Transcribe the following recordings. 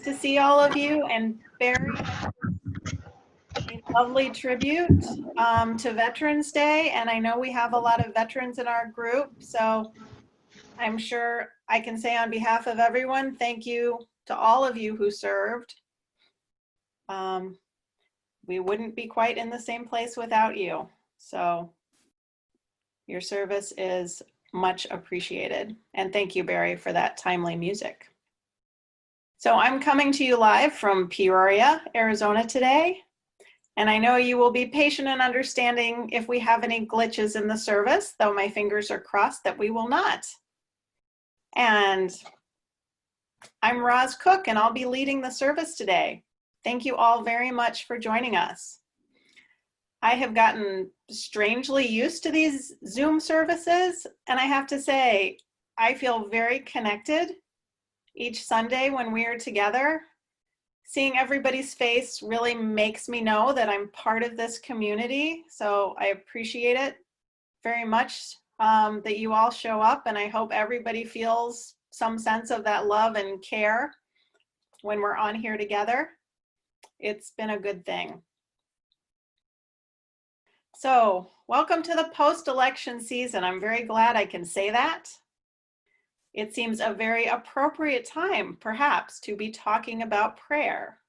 to see all of you, and Barry, a lovely tribute to Veterans Day, and I know we have a lot of veterans in our group, so I'm sure I can say on behalf of everyone, thank you to all of you who served. We wouldn't be quite in the same place without you, so your service is much appreciated, and thank you, Barry, for that timely music. So I'm coming to you live from Peoria, Arizona today. And I know you will be patient and understanding if we have any glitches in the service, though my fingers are crossed that we will not. And I'm Roz Cook, and I'll be leading the service today. Thank you all very much for joining us. I have gotten strangely used to these Zoom services, and I have to say, I feel very connected each Sunday when we are together. Seeing everybody's face really makes me know that I'm part of this community. So I appreciate it very much that you all show up, and I hope everybody feels some sense of that love and care when we're on here together. It's been a good thing. So welcome to the post-election season. I'm very glad I can say that. It seems a very appropriate time, perhaps, to be talking about prayer.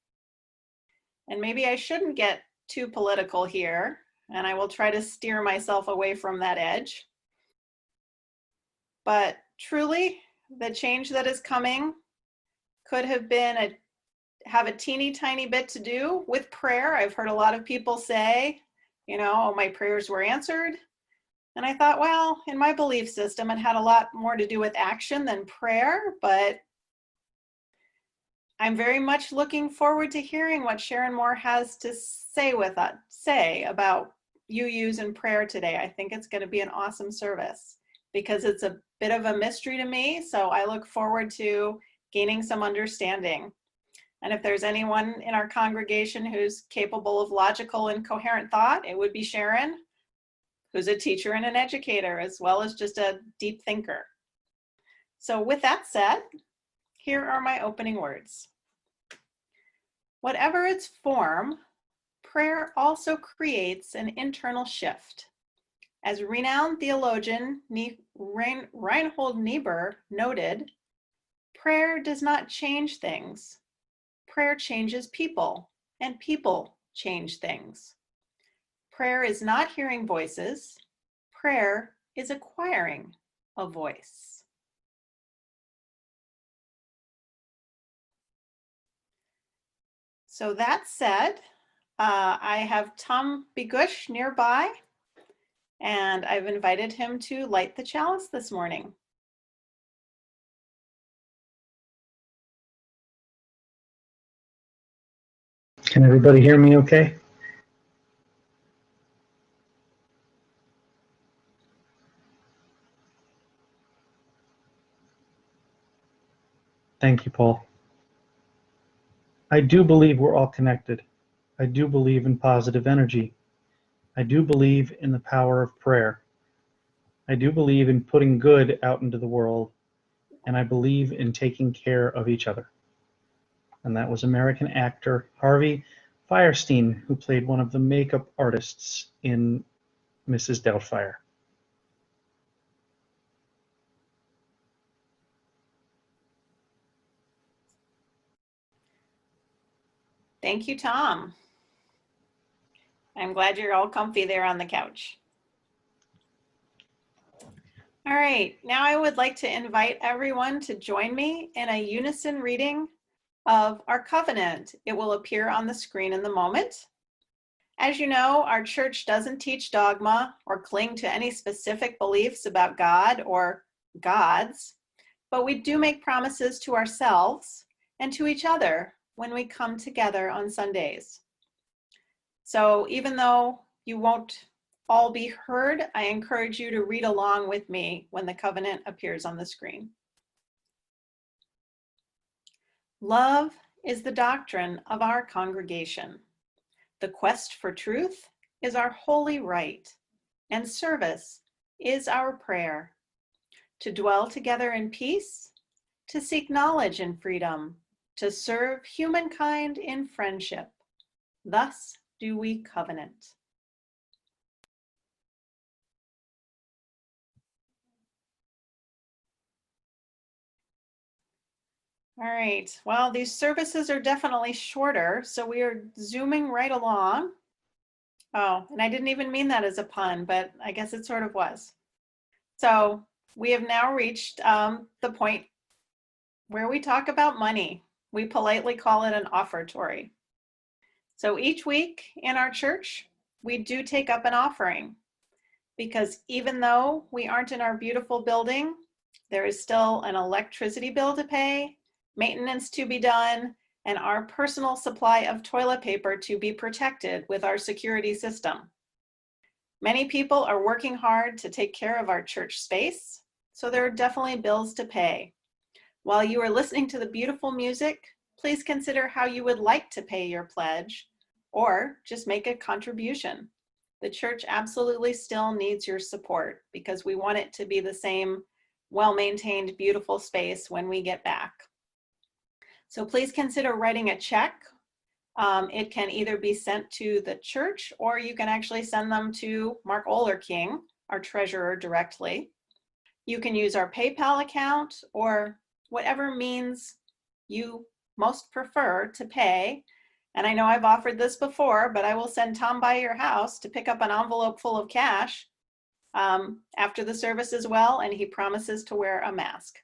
And maybe I shouldn't get too political here, and I will try to steer myself away from that edge. But truly, the change that is coming could have been have a teeny tiny bit to do with prayer. I've heard a lot of people say, you know, oh, my prayers were answered. And I thought, well, in my belief system, it had a lot more to do with action than prayer, but I'm very much looking forward to hearing what Sharon Moore has to say about UUs in prayer today. I think it's going to be an awesome service because it's a bit of a mystery to me, so I look forward to gaining some understanding. And if there's anyone in our congregation who's capable of logical and coherent thought, it would be Sharon, who's a teacher and an educator, as well as just a deep thinker. So with that said, here are my opening words. Whatever its form, prayer also creates an internal shift. As renowned theologian Reinhold Niebuhr noted, prayer does not change things. Prayer changes people, and people change things. Prayer is not hearing voices. Prayer is acquiring a voice. So that said, I have Tom Bigush nearby, and I've invited him to light the chalice this morning. Can everybody hear me okay? Thank you, Paul. I do believe we're all connected. I do believe in positive energy. I do believe in the power of prayer. I do believe in putting good out into the world, and I believe in taking care of each other. And that was American actor Harvey Fierstein, who played one of the makeup artists in Mrs. Doubtfire. Thank you, Tom. I'm glad you're all comfy there on the couch. All right, now I would like to invite everyone to join me in a unison reading of our covenant. It will appear on the screen in the moment. As you know, our church doesn't teach dogma or cling to any specific beliefs about God or gods, but we do make promises to ourselves and to each other when we come together on Sundays. So even though you won't all be heard, I encourage you to read along with me when the covenant appears on the screen. Love is the doctrine of our congregation. The quest for truth is our holy right, and service is our prayer. To dwell together in peace, to seek knowledge and freedom, to serve humankind in friendship. Thus do we covenant. All right, well, these services are definitely shorter, so we are zooming right along. Oh, and I didn't even mean that as a pun, but I guess it sort of was. So we have now reached the point where we talk about money. We politely call it an offertory. So each week in our church, we do take up an offering, because even though we aren't in our beautiful building, there is still an electricity bill to pay, maintenance to be done, and our personal supply of toilet paper to be protected with our security system. Many people are working hard to take care of our church space, so there are definitely bills to pay. While you are listening to the beautiful music, please consider how you would like to pay your pledge, or just make a contribution. The church absolutely still needs your support, because we want it to be the same well-maintained, beautiful space when we get back. So please consider writing a check. It can either be sent to the church, or you can actually send them to Mark Olerking, our treasurer, directly. You can use our PayPal account, or whatever means you most prefer to pay. And I know I've offered this before, but I will send Tom by your house to pick up an envelope full of cash after the service as well, and he promises to wear a mask.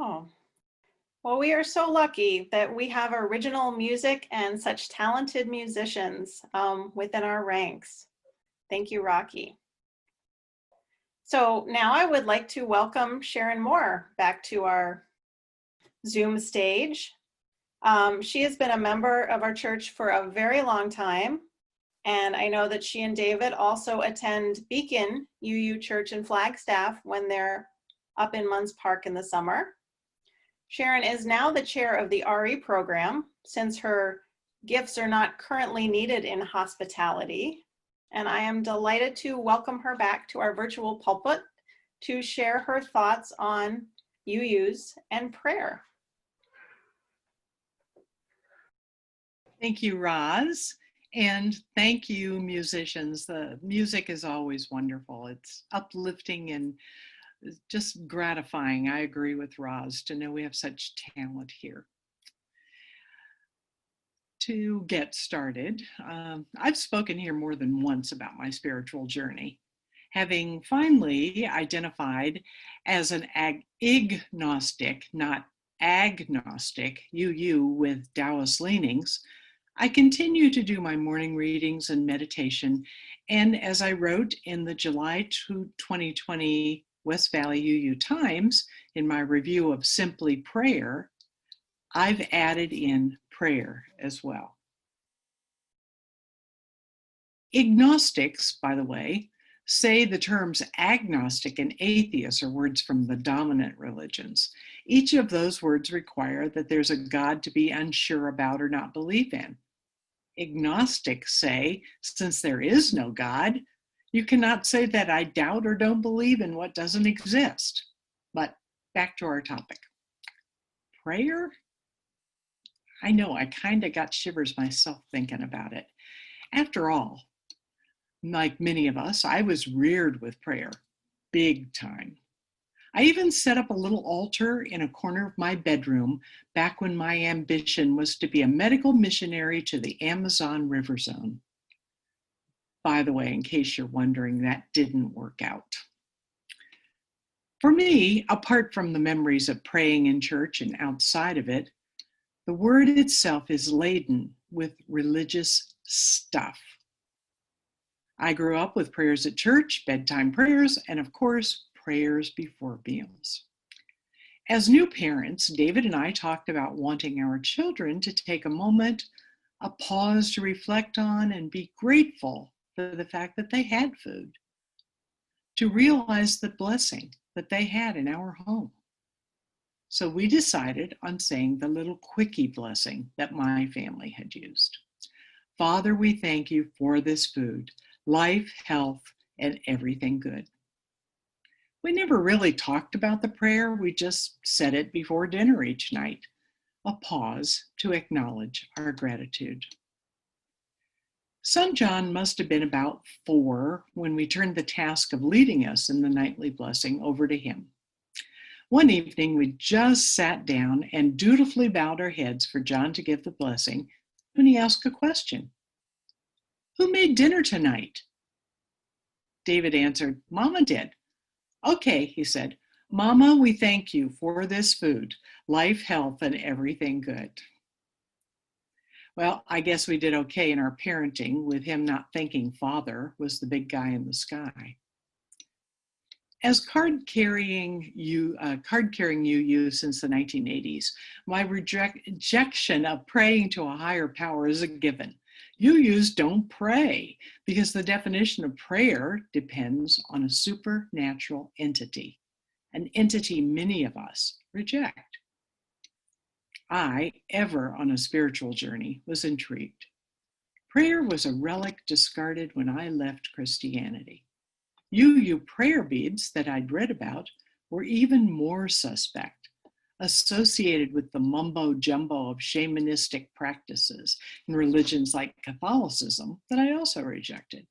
Oh, well, we are so lucky that we have original music and such talented musicians within our ranks. Thank you, Rocky. So now I would like to welcome Sharon Moore back to our Zoom stage. She has been a member of our church for a very long time, and I know that she and David also attend Beacon UU Church in Flagstaff when they're up in Munns Park in the summer. Sharon is now the chair of the RE program, since her gifts are not currently needed in hospitality. And I am delighted to welcome her back to our virtual pulpit to share her thoughts on UUs and prayer. Thank you, Roz. And thank you, musicians. The music is always wonderful. It's uplifting and just gratifying. I agree with Roz to know we have such talent here. To get started, I've spoken here more than once about my spiritual journey. Having finally identified as an ignostic, not agnostic, UU with Taoist leanings, I continue to do my morning readings and meditation, and as I wrote in the July 2020 West Valley UU Times in my review of Simply Prayer, I've added in prayer as well. Agnostics, by the way, say the terms agnostic and atheist are words from the dominant religions. Each of those words require that there's a God to be unsure about or not believe in. Agnostics say, since there is no God, you cannot say that I doubt or don't believe in what doesn't exist. But back to our topic. Prayer? I know, I kind of got shivers myself thinking about it. After all, like many of us, I was reared with prayer, big time. I even set up a little altar in a corner of my bedroom back when my ambition was to be a medical missionary to the Amazon River Zone. By the way, in case you're wondering, that didn't work out. For me, apart from the memories of praying in church and outside of it, the word itself is laden with religious stuff. I grew up with prayers at church, bedtime prayers, and of course, prayers before meals. As new parents, David and I talked about wanting our children to take a moment, a pause to reflect on and be grateful for the fact that they had food, to realize the blessing that they had in our home. So we decided on saying the little quickie blessing that my family had used. Father, we thank you for this food, life, health, and everything good. We never really talked about the prayer. We just said it before dinner each night, a pause to acknowledge our gratitude. Son John must have been about 4 when we turned the task of leading us in the nightly blessing over to him. One evening, we just sat down and dutifully bowed our heads for John to give the blessing when he asked a question. Who made dinner tonight? David answered, Mama did. Okay, he said, Mama, we thank you for this food, life, health, and everything good. Well, I guess we did okay in our parenting with him not thinking Father was the big guy in the sky. As card-carrying UU since the 1980s, my rejection of praying to a higher power is a given. UUs don't pray because the definition of prayer depends on a supernatural entity, an entity many of us reject. I, ever on a spiritual journey, was intrigued. Prayer was a relic discarded when I left Christianity. UU prayer beads that I'd read about were even more suspect, associated with the mumbo-jumbo of shamanistic practices in religions like Catholicism that I also rejected.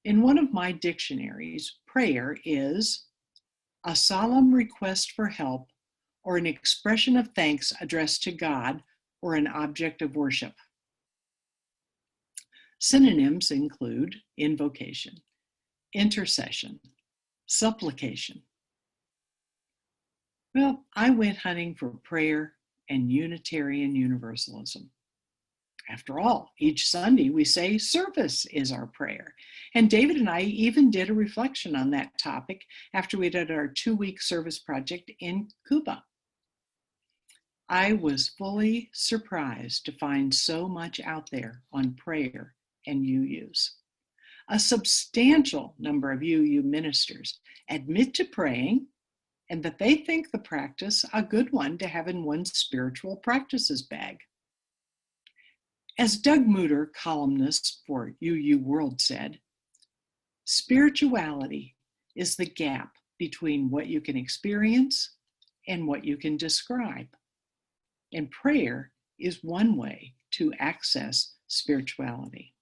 In one of my dictionaries, prayer is a solemn request for help or an expression of thanks addressed to God or an object of worship. Synonyms include invocation, intercession, supplication. Well, I went hunting for prayer and Unitarian Universalism. After all, each Sunday we say service is our prayer. And David and I even did a reflection on that topic after we did our 2-week service project in Cuba. I was fully surprised to find so much out there on prayer and UUs. A substantial number of UU ministers admit to praying and that they think the practice a good one to have in one's spiritual practices bag. As Doug Mutter, columnist for UU World, said, spirituality is the gap between what you can experience and what you can describe. And prayer is one way to access spirituality.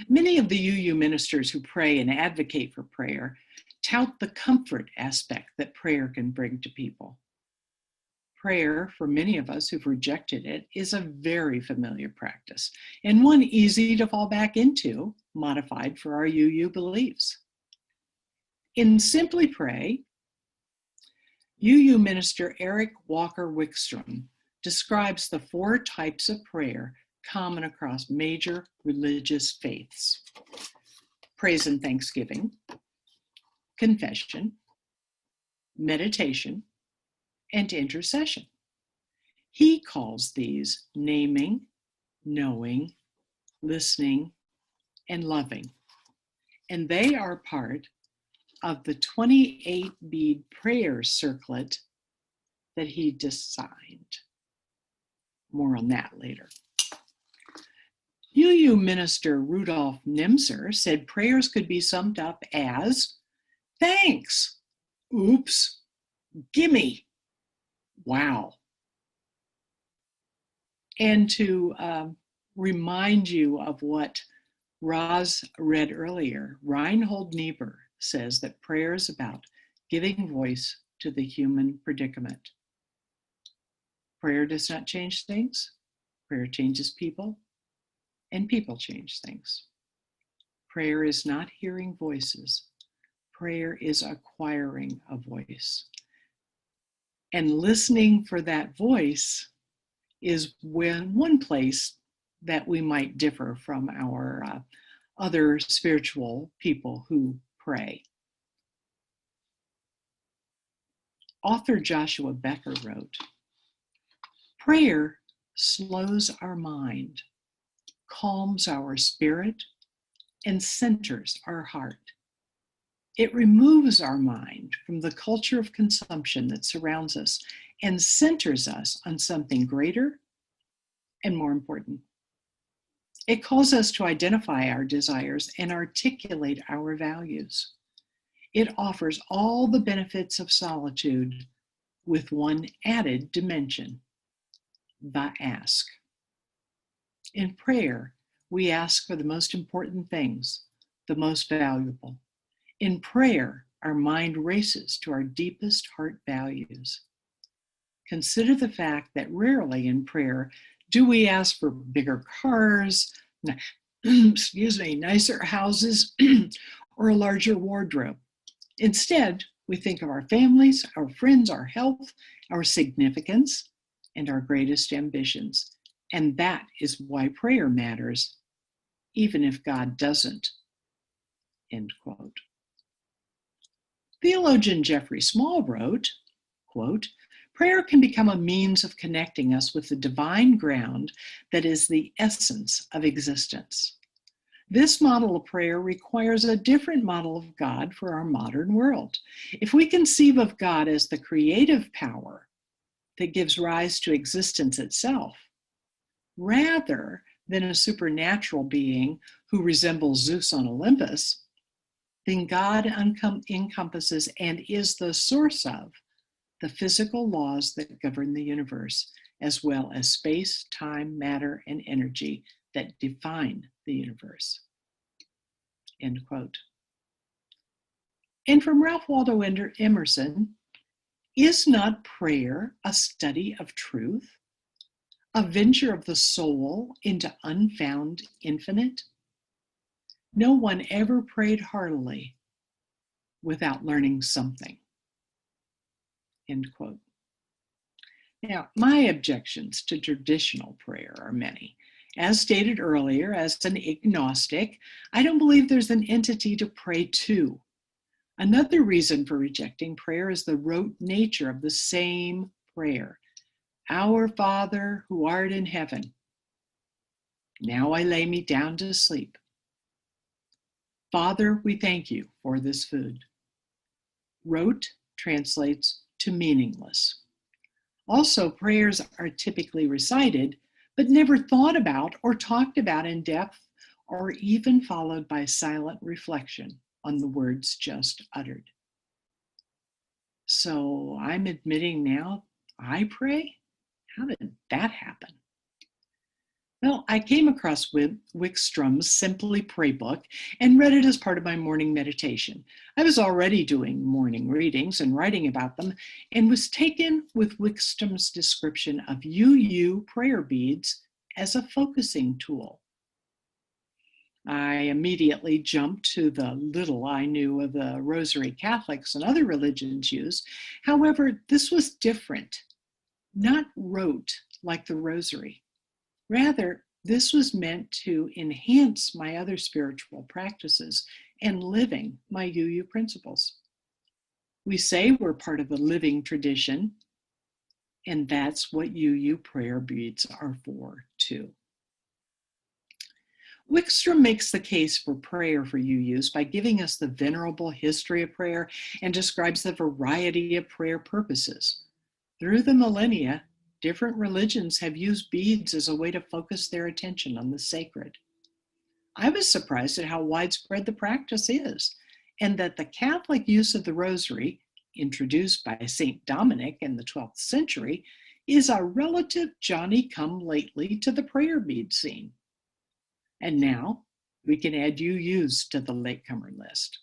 Many of the UU ministers who pray and advocate for prayer tout the comfort aspect that prayer can bring to people. Prayer, for many of us who've rejected it, is a very familiar practice and one easy to fall back into, modified for our UU beliefs. In Simply Pray, UU minister Erik Wikstrom describes the 4 types of prayer common across major religious faiths: praise and thanksgiving, confession, meditation, and intercession. He calls these naming, knowing, listening, and loving. And they are part of the 28 bead prayer circlet that he designed. More on that later. UU minister Rudolf Nimser said prayers could be summed up as thanks, oops, gimme, wow. And to remind you of what Roz read earlier, Reinhold Niebuhr says that prayer is about giving voice to the human predicament. Prayer does not change things. Prayer changes people, and people change things. Prayer is not hearing voices. Prayer is acquiring a voice. And listening for that voice is one place that we might differ from our other spiritual people who pray. Author Joshua Becker wrote, "Prayer slows our mind, calms our spirit, and centers our heart. It removes our mind from the culture of consumption that surrounds us and centers us on something greater and more important. It calls us to identify our desires and articulate our values. It offers all the benefits of solitude with one added dimension, the ask. In prayer, we ask for the most important things, the most valuable. In prayer, our mind races to our deepest heart values. Consider the fact that rarely in prayer do we ask for bigger cars, nicer houses, or a larger wardrobe. Instead, we think of our families, our friends, our health, our significance, and our greatest ambitions. And that is why prayer matters, even if God doesn't." End quote. Theologian Jeffrey Small wrote, quote, "Prayer can become a means of connecting us with the divine ground that is the essence of existence. This model of prayer requires a different model of God for our modern world. If we conceive of God as the creative power that gives rise to existence itself, rather than a supernatural being who resembles Zeus on Olympus, then God encompasses and is the source of the physical laws that govern the universe, as well as space, time, matter, and energy that define the universe." End quote. And from Ralph Waldo Emerson, "Is not prayer a study of truth, a venture of the soul into unfound infinite? No one ever prayed heartily without learning something." End quote. Now, my objections to traditional prayer are many. As stated earlier, as an agnostic, I don't believe there's an entity to pray to. Another reason for rejecting prayer is the rote nature of the same prayer. "Our Father who art in heaven, now I lay me down to sleep. Father, we thank you for this food." Rote translates to meaningless. Also, prayers are typically recited, but never thought about or talked about in depth, or even followed by silent reflection on the words just uttered. So I'm admitting now, I pray? How did that happen? Well, I came across Wikstrom's Simply Pray book and read it as part of my morning meditation. I was already doing morning readings and writing about them, and was taken with Wikstrom's description of UU prayer beads as a focusing tool. I immediately jumped to the little I knew of the rosary Catholics and other religions use. However, this was different, not rote like the rosary. Rather, this was meant to enhance my other spiritual practices and living my UU principles. We say we're part of a living tradition, and that's what UU prayer beads are for, too. Wikstrom makes the case for prayer for UUs by giving us the venerable history of prayer and describes the variety of prayer purposes. Through the millennia, different religions have used beads as a way to focus their attention on the sacred. I was surprised at how widespread the practice is, and that the Catholic use of the rosary, introduced by St. Dominic in the 12th century, is a relative Johnny-come-lately to the prayer bead scene. And now we can add UUs to the latecomer list.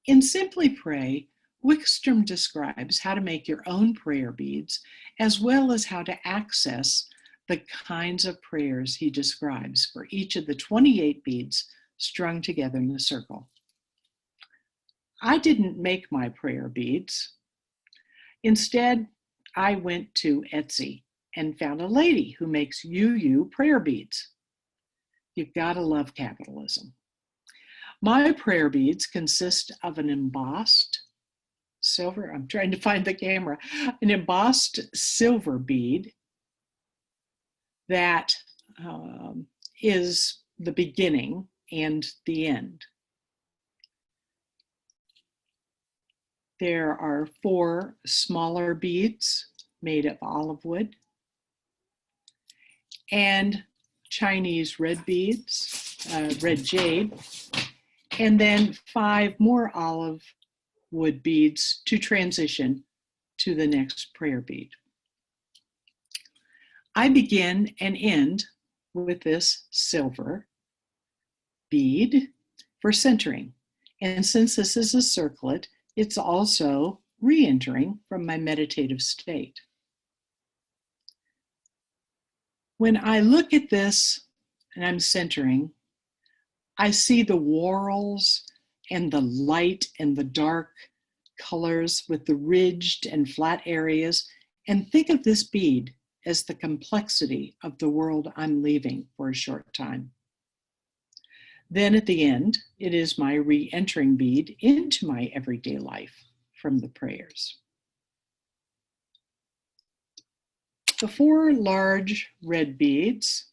In Simply Pray, Wikstrom describes how to make your own prayer beads, as well as how to access the kinds of prayers he describes for each of the 28 beads strung together in a circle. I didn't make my prayer beads. Instead, I went to Etsy and found a lady who makes UU prayer beads. You've got to love capitalism. My prayer beads consist of an embossed silver, I'm trying to find the camera, an embossed silver bead that is the beginning and the end. There are 4 smaller beads made of olive wood and Chinese red beads, red jade, and then 5 more olive wood beads to transition to the next prayer bead. I begin and end with this silver bead for centering. And since this is a circlet, it's also re-entering from my meditative state. When I look at this and I'm centering, I see the whorls and the light and the dark colors with the ridged and flat areas, and think of this bead as the complexity of the world I'm leaving for a short time. Then at the end, it is my re-entering bead into my everyday life from the prayers. The 4 large red beads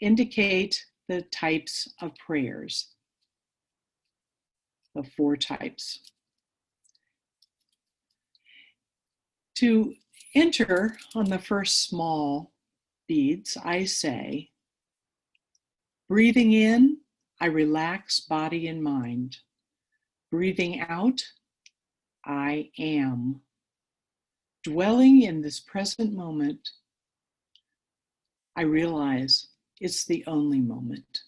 indicate the types of prayers, the 4 types. To enter on the first small beads, I say, breathing in, I relax body and mind. Breathing out, I am. Dwelling in this present moment, I realize it's the only moment.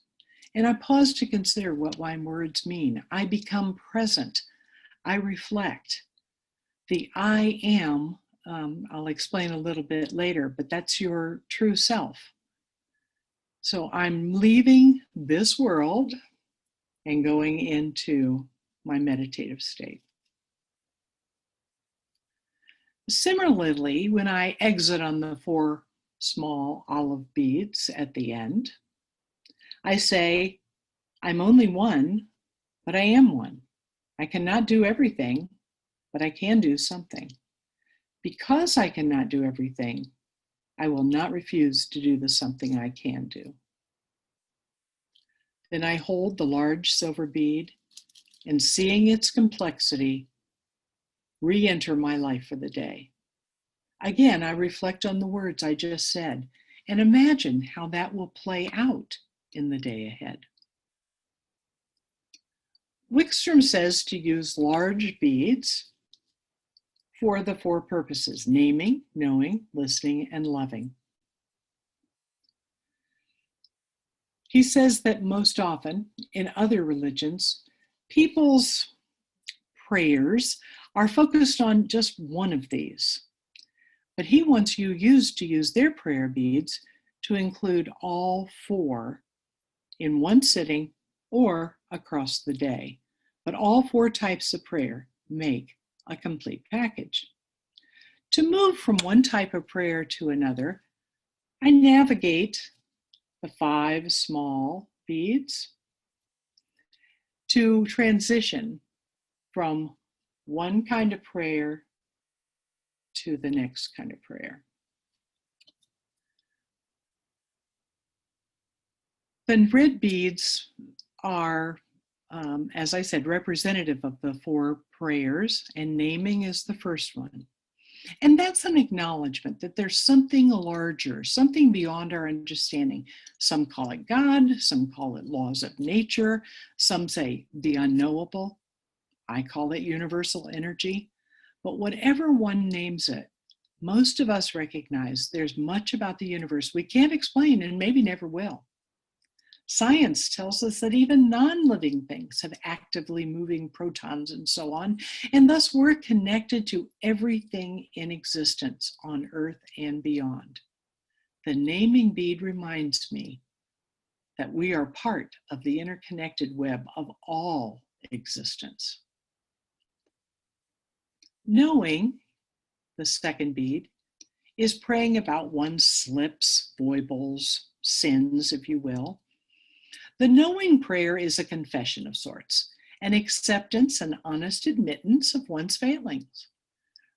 And I pause to consider what my words mean. I become present. I reflect. The I am, I'll explain a little bit later, but that's your true self. So I'm leaving this world and going into my meditative state. Similarly, when I exit on the 4 small olive beads at the end, I say, I'm only one, but I am one. I cannot do everything, but I can do something. Because I cannot do everything, I will not refuse to do the something I can do. Then I hold the large silver bead and, seeing its complexity, re-enter my life for the day. Again, I reflect on the words I just said and imagine how that will play out in the day ahead. Wikstrom says to use large beads for the 4 purposes: naming, knowing, listening, and loving. He says that most often in other religions, people's prayers are focused on just one of these. But he wants UUs to use their prayer beads to include all 4 in one sitting or across the day. But all 4 types of prayer make a complete package. To move from one type of prayer to another, I navigate the 5 small beads to transition from one kind of prayer to the next kind of prayer. The red beads are, as I said, representative of the 4 prayers, and naming is the first one. And that's an acknowledgement that there's something larger, something beyond our understanding. Some call it God, some call it laws of nature, some say the unknowable. I call it universal energy. But whatever one names it, most of us recognize there's much about the universe we can't explain and maybe never will. Science tells us that even non-living things have actively moving protons and so on, and thus we're connected to everything in existence on Earth and beyond. The naming bead reminds me that we are part of the interconnected web of all existence. Knowing, the second bead, is praying about one's slips, foibles, sins, if you will. The knowing prayer is a confession of sorts, an acceptance and honest admittance of one's failings.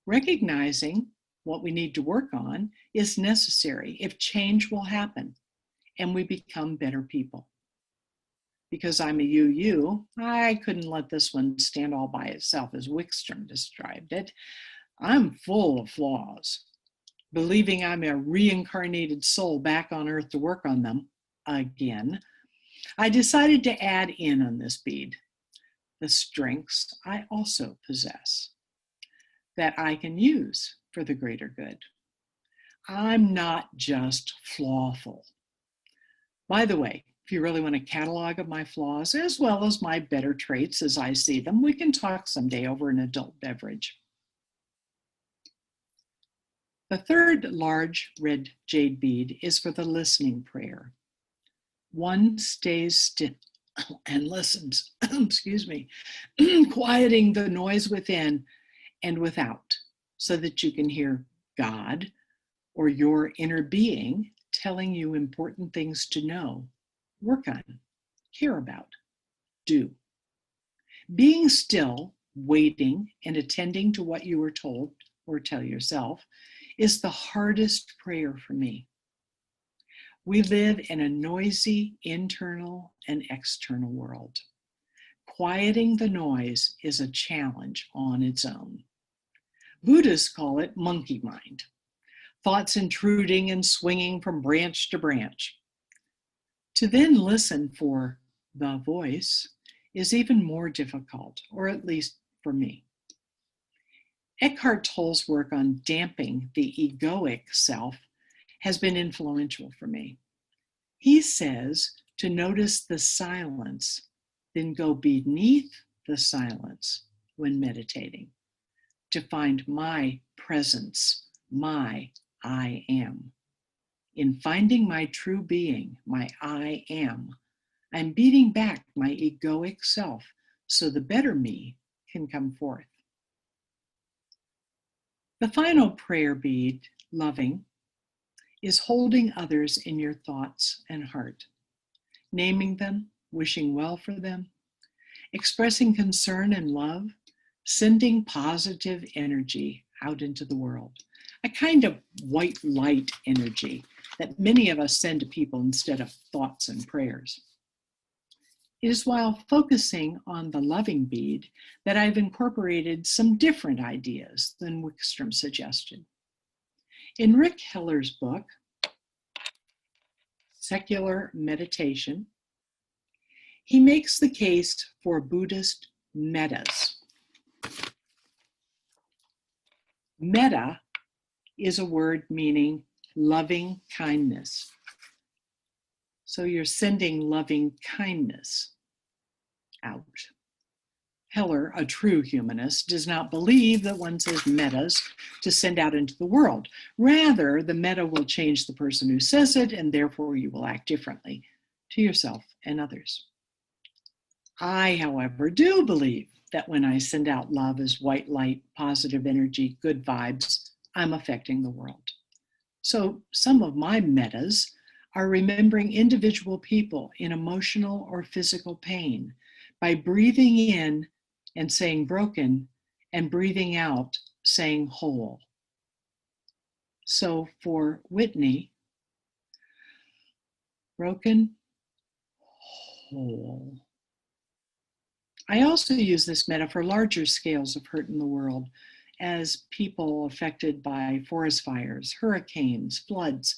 Recognizing what we need to work on is necessary if change will happen and we become better people. Because I'm a UU, I couldn't let this one stand all by itself, as Wikstrom described it. I'm full of flaws, believing I'm a reincarnated soul back on Earth to work on them again. I decided to add in on this bead the strengths I also possess that I can use for the greater good. I'm not just flawful. By the way, if you really want a catalog of my flaws, as well as my better traits as I see them, we can talk someday over an adult beverage. The third large red jade bead is for the listening prayer. One stays still and listens, excuse me, quieting the noise within and without so that you can hear God or your inner being telling you important things to know, work on, care about, do. Being still, waiting, and attending to what you were told or tell yourself is the hardest prayer for me. We live in a noisy internal and external world. Quieting the noise is a challenge on its own. Buddhists call it monkey mind, thoughts intruding and swinging from branch to branch. To then listen for the voice is even more difficult, or at least for me. Eckhart Tolle's work on damping the egoic self has been influential for me. He says to notice the silence, then go beneath the silence when meditating, to find my presence, my I am. In finding my true being, my I am, I'm beating back my egoic self so the better me can come forth. The final prayer bead, loving, is holding others in your thoughts and heart, naming them, wishing well for them, expressing concern and love, sending positive energy out into the world, a kind of white light energy that many of us send to people instead of thoughts and prayers. It is while focusing on the loving bead that I've incorporated some different ideas than Wikstrom suggested. In Rick Heller's book, Secular Meditation, he makes the case for Buddhist metas. Metta is a word meaning loving kindness. So you're sending loving kindness out. Heller, a true humanist, does not believe that one says metas to send out into the world. Rather, the metta will change the person who says it, and therefore you will act differently to yourself and others. I, however, do believe that when I send out love as white light, positive energy, good vibes, I'm affecting the world. So some of my metas are remembering individual people in emotional or physical pain by breathing in and saying broken and breathing out saying whole. So for Whitney, broken, whole. I also use this meta for larger scales of hurt in the world as people affected by forest fires, hurricanes, floods,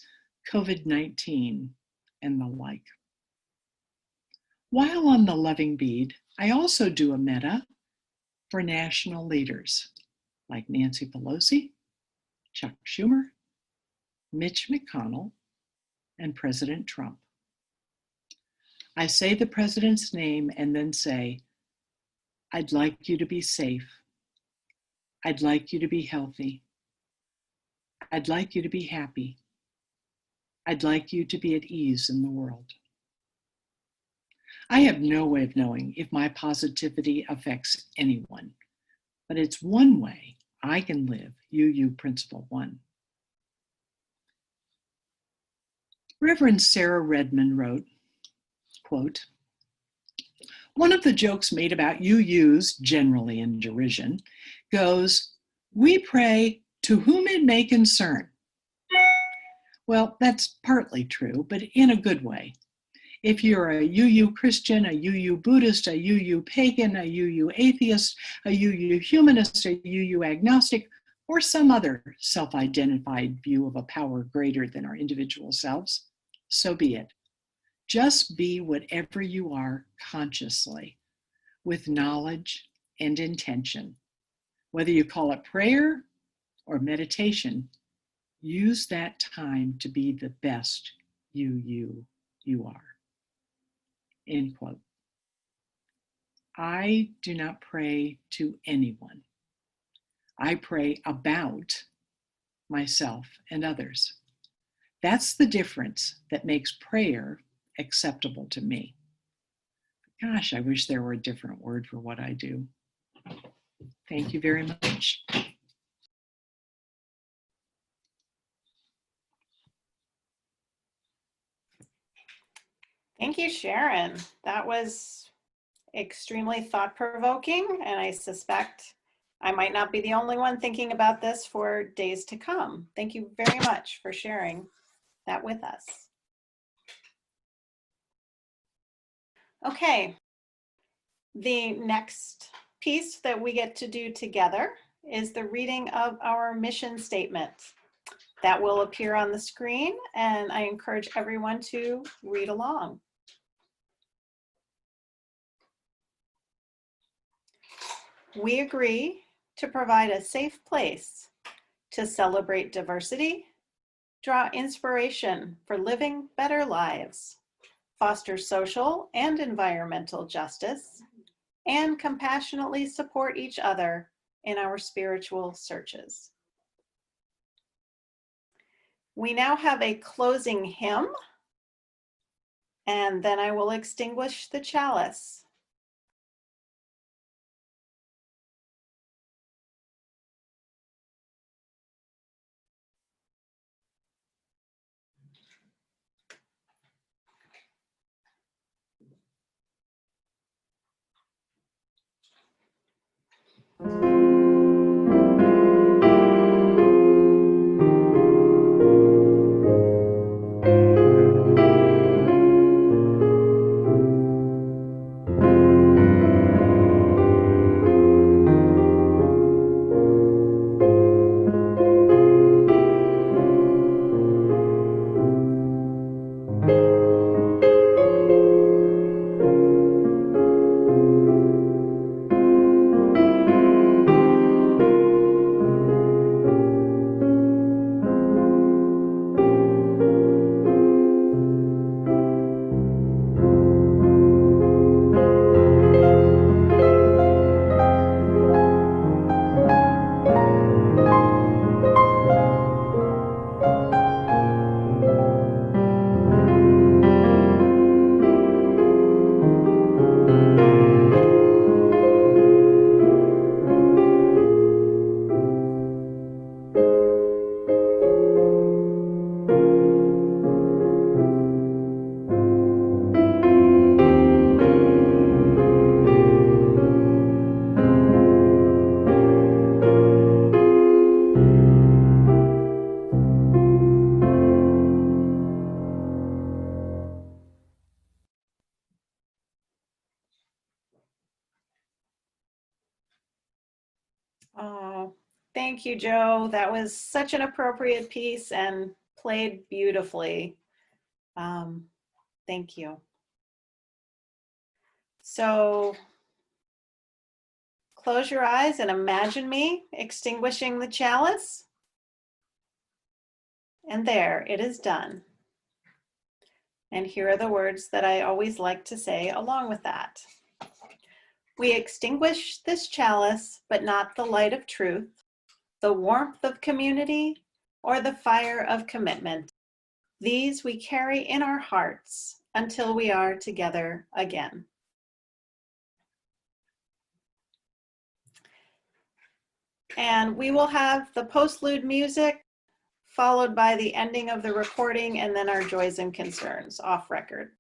COVID-19, and the like. While on the loving bead, I also do a meta for national leaders like Nancy Pelosi, Chuck Schumer, Mitch McConnell, and President Trump. I say the president's name and then say, I'd like you to be safe. I'd like you to be healthy. I'd like you to be happy. I'd like you to be at ease in the world. I have no way of knowing if my positivity affects anyone, but it's one way I can live UU Principle 1. Reverend Sarah Redmond wrote, quote, one of the jokes made about UUs, generally in derision, goes, we pray to whom it may concern. Well, that's partly true, but in a good way. If you're a UU Christian, a UU Buddhist, a UU pagan, a UU atheist, a UU humanist, a UU agnostic, or some other self-identified view of a power greater than our individual selves, so be it. Just be whatever you are consciously, with knowledge and intention. Whether you call it prayer or meditation, use that time to be the best you are. End quote. I do not pray to anyone. I pray about myself and others. That's the difference that makes prayer acceptable to me. Gosh, I wish there were a different word for what I do. Thank you very much. Thank you, Sharon. That was extremely thought-provoking, and I suspect I might not be the only one thinking about this for days to come. Thank you very much for sharing that with us. Okay, the next piece that we get to do together is the reading of our mission statement. That will appear on the screen, and I encourage everyone to read along. We agree to provide a safe place to celebrate diversity, draw inspiration for living better lives, foster social and environmental justice, and compassionately support each other in our spiritual searches. We now have a closing hymn, and then I will extinguish the chalice. Thank you, Joe. That was such an appropriate piece and played beautifully. Thank you. So close your eyes and imagine me extinguishing the chalice. And there, it is done. And here are the words that I always like to say along with that. We extinguish this chalice, but not the light of truth, the warmth of community, or the fire of commitment. These we carry in our hearts until we are together again. And we will have the postlude music followed by the ending of the recording and then our joys and concerns off record.